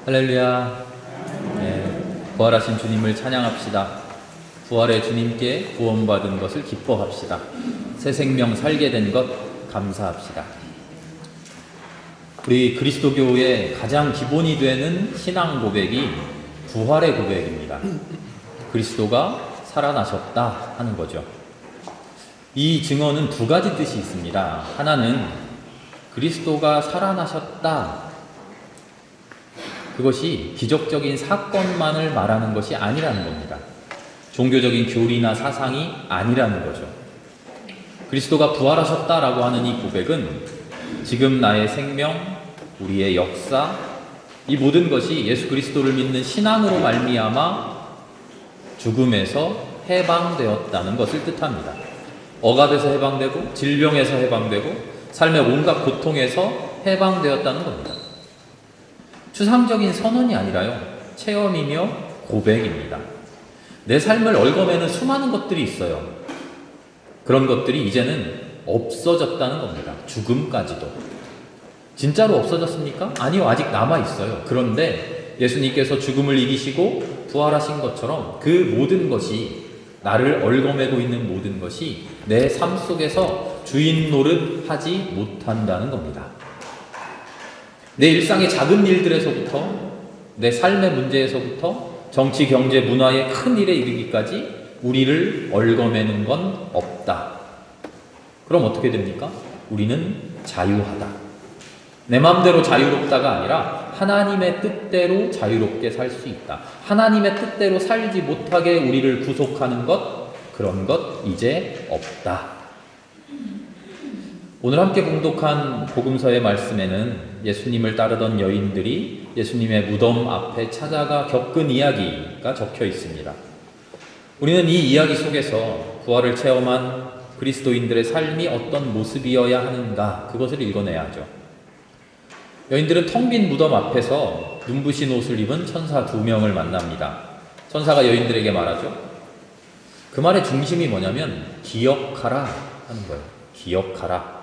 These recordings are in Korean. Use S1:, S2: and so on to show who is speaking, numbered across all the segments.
S1: 할렐루야. 네, 부활하신 주님을 찬양합시다. 부활의 주님께 구원받은 것을 기뻐합시다. 새 생명 살게 된 것 감사합시다. 우리 그리스도교의 가장 기본이 되는 신앙 고백이 부활의 고백입니다. 그리스도가 살아나셨다 하는 거죠. 이 증언은 두 가지 뜻이 있습니다. 하나는 그리스도가 살아나셨다, 그것이 기적적인 사건만을 말하는 것이 아니라는 겁니다. 종교적인 교리나 사상이 아니라는 거죠. 그리스도가 부활하셨다라고 하는 이 고백은 지금 나의 생명, 우리의 역사, 이 모든 것이 예수 그리스도를 믿는 신앙으로 말미암아 죽음에서 해방되었다는 것을 뜻합니다. 억압에서 해방되고 질병에서 해방되고 삶의 온갖 고통에서 해방되었다는 겁니다. 추상적인 선언이 아니라요, 체험이며 고백입니다. 내 삶을 얽어매는 수많은 것들이 있어요. 그런 것들이 이제는 없어졌다는 겁니다. 죽음까지도. 진짜로 없어졌습니까? 아니요, 아직 남아있어요. 그런데 예수님께서 죽음을 이기시고 부활하신 것처럼 그 모든 것이, 나를 얽어매고 있는 모든 것이 내 삶 속에서 주인 노릇 하지 못한다는 겁니다. 내 일상의 작은 일들에서부터, 내 삶의 문제에서부터 정치, 경제, 문화의 큰 일에 이르기까지 우리를 얽어매는 건 없다. 그럼 어떻게 됩니까? 우리는 자유하다. 내 마음대로 자유롭다가 아니라 하나님의 뜻대로 자유롭게 살 수 있다. 하나님의 뜻대로 살지 못하게 우리를 구속하는 것, 그런 것 이제 없다. 오늘 함께 봉독한 복음서의 말씀에는 예수님을 따르던 여인들이 예수님의 무덤 앞에 찾아가 겪은 이야기가 적혀 있습니다. 우리는 이 이야기 속에서 부활을 체험한 그리스도인들의 삶이 어떤 모습이어야 하는가, 그것을 읽어내야죠. 여인들은 텅 빈 무덤 앞에서 눈부신 옷을 입은 천사 2명을 만납니다. 천사가 여인들에게 말하죠. 그 말의 중심이 뭐냐면 기억하라 하는 거예요. 기억하라.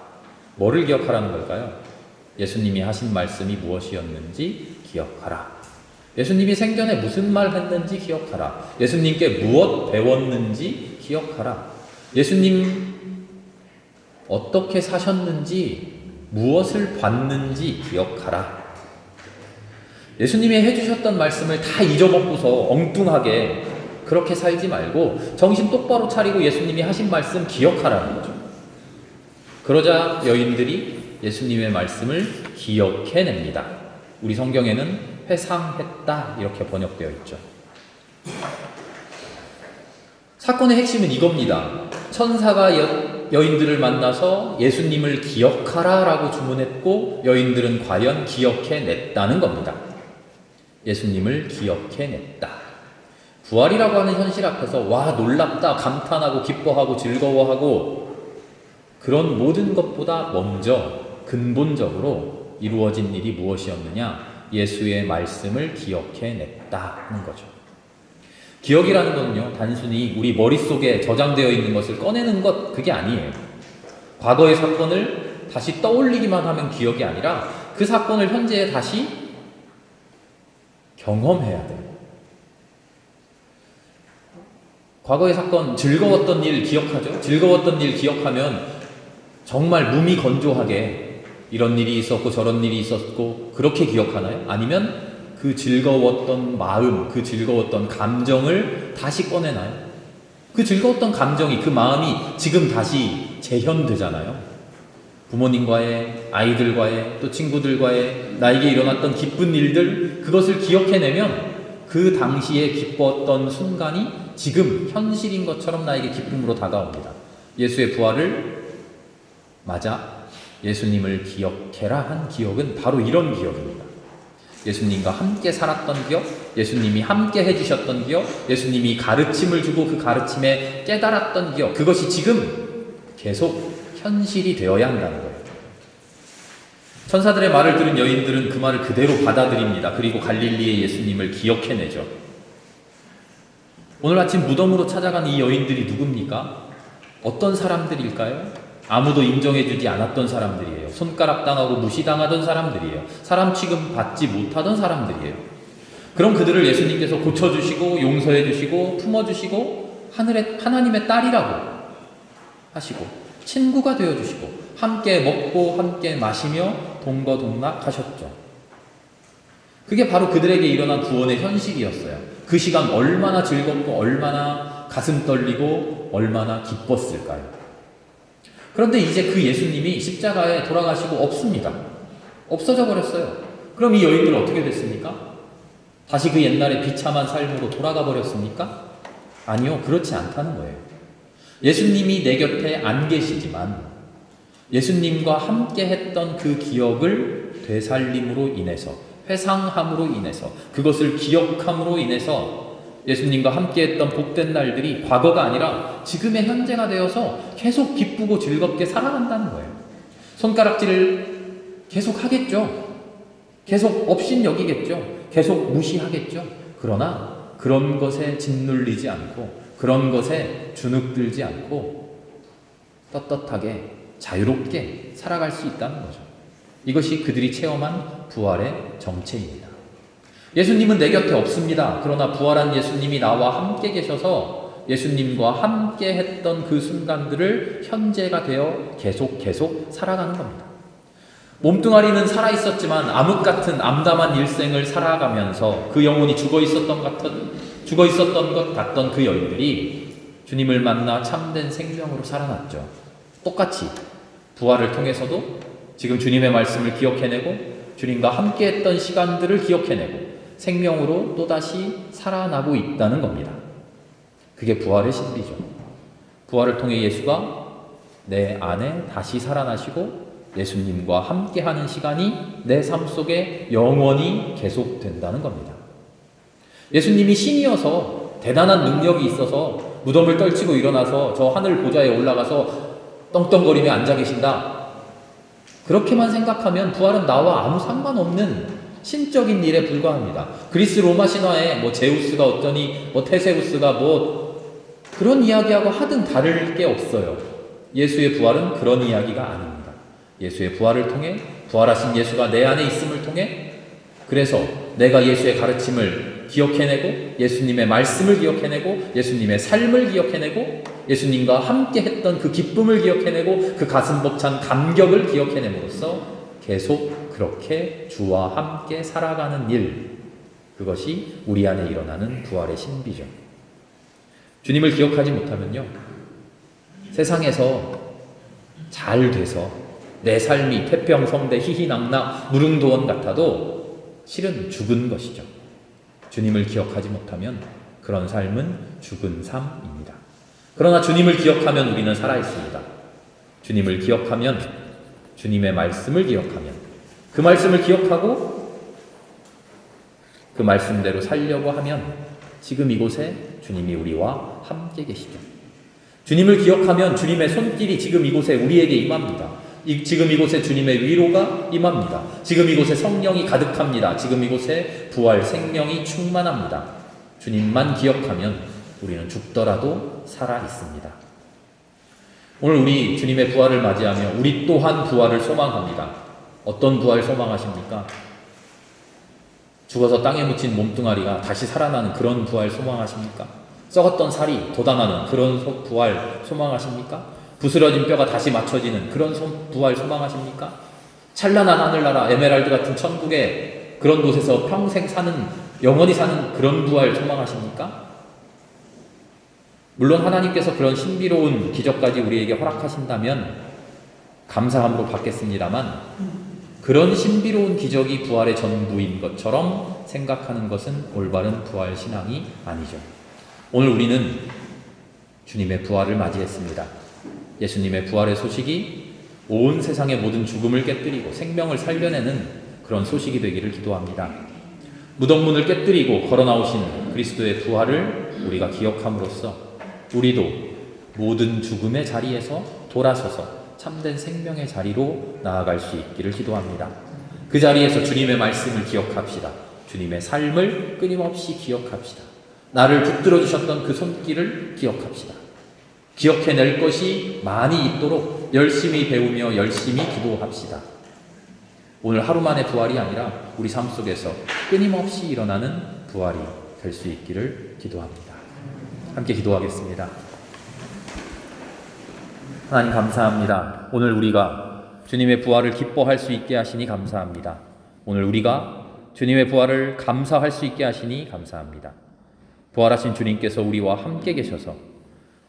S1: 뭐를 기억하라는 걸까요? 예수님이 하신 말씀이 무엇이었는지 기억하라. 예수님이 생전에 무슨 말 했는지 기억하라. 예수님께 무엇 배웠는지 기억하라. 예수님 어떻게 사셨는지, 무엇을 봤는지 기억하라. 예수님이 해주셨던 말씀을 다 잊어먹고서 엉뚱하게 그렇게 살지 말고 정신 똑바로 차리고 예수님이 하신 말씀 기억하라는 거죠. 그러자 여인들이 예수님의 말씀을 기억해냅니다. 우리 성경에는 회상했다 이렇게 번역되어 있죠. 사건의 핵심은 이겁니다. 천사가 여인들을 만나서 예수님을 기억하라 라고 주문했고 여인들은 과연 기억해냈다는 겁니다. 예수님을 기억해냈다. 부활이라고 하는 현실 앞에서 와, 놀랍다, 감탄하고 기뻐하고 즐거워하고, 그런 모든 것보다 먼저 근본적으로 이루어진 일이 무엇이었느냐? 예수의 말씀을 기억해냈다 하는 거죠. 기억이라는 것은요, 단순히 우리 머릿속에 저장되어 있는 것을 꺼내는 것, 그게 아니에요. 과거의 사건을 다시 떠올리기만 하면 기억이 아니라 그 사건을 현재에 다시 경험해야 돼요. 과거의 사건, 즐거웠던 일 기억하죠? 즐거웠던 일 기억하면 정말 몸이 건조하게 이런 일이 있었고 저런 일이 있었고 그렇게 기억하나요? 아니면 그 즐거웠던 마음, 그 즐거웠던 감정을 다시 꺼내나요? 그 즐거웠던 감정이, 그 마음이 지금 다시 재현되잖아요. 부모님과의, 아이들과의, 또 친구들과의 나에게 일어났던 기쁜 일들, 그것을 기억해내면 그 당시에 기뻤던 순간이 지금 현실인 것처럼 나에게 기쁨으로 다가옵니다. 예수의 부활을 맞아 예수님을 기억해라 한 기억은 바로 이런 기억입니다. 예수님과 함께 살았던 기억, 예수님이 함께 해주셨던 기억, 예수님이 가르침을 주고 그 가르침에 깨달았던 기억, 그것이 지금 계속 현실이 되어야 한다는 거예요. 천사들의 말을 들은 여인들은 그 말을 그대로 받아들입니다. 그리고 갈릴리의 예수님을 기억해내죠. 오늘 아침 무덤으로 찾아간 이 여인들이 누굽니까? 어떤 사람들일까요? 아무도 인정해주지 않았던 사람들이에요. 사람들이에요. 손가락 당하고 무시당하던 사람들이에요. 사람 취급 받지 못하던 사람들이에요. 그럼 그들을 예수님께서 고쳐주시고 용서해 주시고 품어주시고 하나님의 딸이라고 하시고 친구가 되어주시고 함께 먹고 함께 마시며 동거동락하셨죠. 그게 바로 그들에게 일어난 구원의 현실이었어요. 그 시간 얼마나 즐겁고 얼마나 가슴 떨리고 얼마나 기뻤을까요? 그런데 이제 그 예수님이 십자가에 돌아가시고 없습니다. 없어져 버렸어요. 그럼 이 여인들은 어떻게 됐습니까? 다시 그 옛날의 비참한 삶으로 돌아가 버렸습니까? 아니요, 그렇지 않다는 거예요. 예수님이 내 곁에 안 계시지만 예수님과 함께 했던 그 기억을 되살림으로 인해서, 회상함으로 인해서, 그것을 기억함으로 인해서 예수님과 함께 했던 복된 날들이 과거가 아니라 지금의 현재가 되어서 계속 기쁘고 즐겁게 살아간다는 거예요. 손가락질을 계속 하겠죠. 계속 업신여기겠죠. 계속 무시하겠죠. 그러나 그런 것에 짓눌리지 않고 그런 것에 주눅들지 않고 떳떳하게 자유롭게 살아갈 수 있다는 거죠. 이것이 그들이 체험한 부활의 정체입니다. 예수님은 내 곁에 없습니다. 그러나 부활한 예수님이 나와 함께 계셔서 예수님과 함께 했던 그 순간들을 현재가 되어 계속 살아가는 겁니다. 몸뚱아리는 살아있었지만 암흑 같은 암담한 일생을 살아가면서 그 영혼이 죽어 있었던 것 같던 그 여인들이 주님을 만나 참된 생명으로 살아났죠. 똑같이 부활을 통해서도 지금 주님의 말씀을 기억해내고 주님과 함께 했던 시간들을 기억해내고 생명으로 또다시 살아나고 있다는 겁니다. 그게 부활의 신비죠. 부활을 통해 예수가 내 안에 다시 살아나시고 예수님과 함께하는 시간이 내 삶 속에 영원히 계속된다는 겁니다. 예수님이 신이어서 대단한 능력이 있어서 무덤을 떨치고 일어나서 저 하늘 보좌에 올라가서 떵떵거리며 앉아 계신다. 그렇게만 생각하면 부활은 나와 아무 상관없는 신적인 일에 불과합니다. 그리스 로마 신화에 제우스가 어쩌니 테세우스가 그런 이야기하고 하등 다를 게 없어요. 예수의 부활은 그런 이야기가 아닙니다. 예수의 부활을 통해 부활하신 예수가 내 안에 있음을 통해 그래서 내가 예수의 가르침을 기억해내고 예수님의 말씀을 기억해내고 예수님의 삶을 기억해내고 예수님과 함께 했던 그 기쁨을 기억해내고 그 가슴 벅찬 감격을 기억해냄으로써 계속 그렇게 주와 함께 살아가는 일, 그것이 우리 안에 일어나는 부활의 신비죠. 주님을 기억하지 못하면요, 세상에서 잘 돼서 내 삶이 태평성대 희희낙낙 무릉도원 같아도 실은 죽은 것이죠. 주님을 기억하지 못하면 그런 삶은 죽은 삶입니다. 그러나 주님을 기억하면 우리는 살아있습니다. 주님을 기억하면, 주님의 말씀을 기억하면, 그 말씀을 기억하고 그 말씀대로 살려고 하면 지금 이곳에 주님이 우리와 함께 계시죠. 주님을 기억하면 주님의 손길이 지금 이곳에 우리에게 임합니다. 지금 이곳에 주님의 위로가 임합니다. 지금 이곳에 성령이 가득합니다. 지금 이곳에 부활 생명이 충만합니다. 주님만 기억하면 우리는 죽더라도 살아 있습니다. 오늘 우리 주님의 부활을 맞이하며 우리 또한 부활을 소망합니다. 어떤 부활 소망하십니까? 죽어서 땅에 묻힌 몸뚱아리가 다시 살아나는 그런 부활 소망하십니까? 썩었던 살이 돋아나는 그런 부활 소망하십니까? 부스러진 뼈가 다시 맞춰지는 그런 부활 소망하십니까? 찬란한 하늘나라 에메랄드 같은 천국에 그런 곳에서 평생 영원히 사는 그런 부활 소망하십니까? 물론 하나님께서 그런 신비로운 기적까지 우리에게 허락하신다면 감사함으로 받겠습니다만 그런 신비로운 기적이 부활의 전부인 것처럼 생각하는 것은 올바른 부활 신앙이 아니죠. 오늘 우리는 주님의 부활을 맞이했습니다. 예수님의 부활의 소식이 온 세상의 모든 죽음을 깨뜨리고 생명을 살려내는 그런 소식이 되기를 기도합니다. 무덤문을 깨뜨리고 걸어나오신 그리스도의 부활을 우리가 기억함으로써 우리도 모든 죽음의 자리에서 돌아서서 참된 생명의 자리로 나아갈 수 있기를 기도합니다. 그 자리에서 주님의 말씀을 기억합시다. 주님의 삶을 끊임없이 기억합시다. 나를 붙들어 주셨던 그 손길을 기억합시다. 기억해낼 것이 많이 있도록 열심히 배우며 열심히 기도합시다. 오늘 하루 만의 부활이 아니라 우리 삶 속에서 끊임없이 일어나는 부활이 될 수 있기를 기도합니다. 함께 기도하겠습니다. 하나님 감사합니다. 오늘 우리가 주님의 부활을 기뻐할 수 있게 하시니 감사합니다. 오늘 우리가 주님의 부활을 감사할 수 있게 하시니 감사합니다. 부활하신 주님께서 우리와 함께 계셔서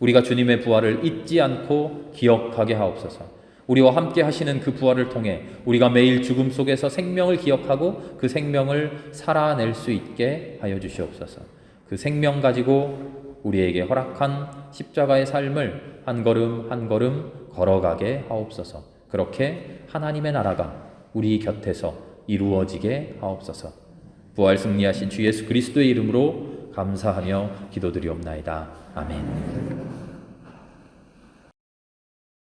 S1: 우리가 주님의 부활을 잊지 않고 기억하게 하옵소서. 우리와 함께 하시는 그 부활을 통해 우리가 매일 죽음 속에서 생명을 기억하고 그 생명을 살아낼 수 있게 하여 주시옵소서. 그 생명 가지고 우리에게 허락한 십자가의 삶을 한 걸음 한 걸음 걸어가게 하옵소서. 그렇게 하나님의 나라가 우리 곁에서 이루어지게 하옵소서. 부활 승리하신 주 예수 그리스도의 이름으로 감사하며 기도드리옵나이다. 아멘.